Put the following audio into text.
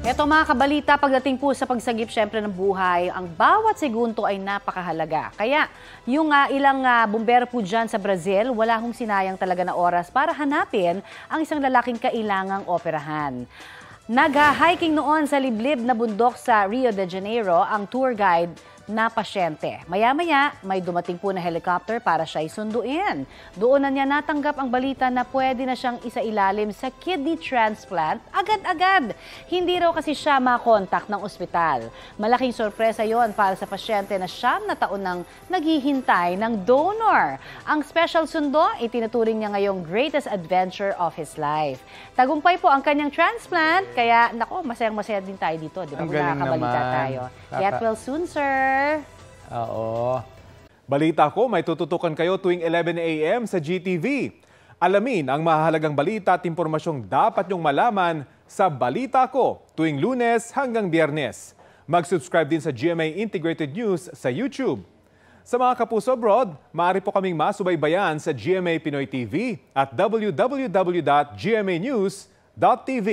Eto mga kabalita, pagdating po sa pagsagip syempre ng buhay, ang bawat segundo ay napakahalaga. Kaya yung ilang bumbero po dyan sa Brazil, wala hong sinayang talaga na oras para hanapin ang isang lalaking kailangang operahan. Nag-hiking noon sa liblib na bundok sa Rio de Janeiro ang tour guide na pasyente. Maya-maya, may dumating po na helicopter para siya isunduin. Doon na niya natanggap ang balita na pwede na siyang isailalim sa kidney transplant agad-agad. Hindi raw kasi siya makontak ng ospital. Malaking sorpresa yon para sa pasyente na 9 na taon nang naghihintay ng donor. Ang special sundo, itinuturing niya ngayong greatest adventure of his life. Tagumpay po ang kanyang transplant, kaya nako, masayang-masaya din tayo dito, di ba? Kung nakakabalita tayo. Get well soon, sir. Oo. Balita ko, may tututukan kayo tuwing 11 a.m. sa GTV. Alamin ang mahalagang balita at impormasyong dapat nyong malaman sa Balita Ko tuwing Lunes hanggang Biyernes. Mag-subscribe din sa GMA Integrated News sa YouTube. Sa mga kapuso abroad, maaari po kaming masubaybayan sa GMA Pinoy TV at www.gmanews.tv.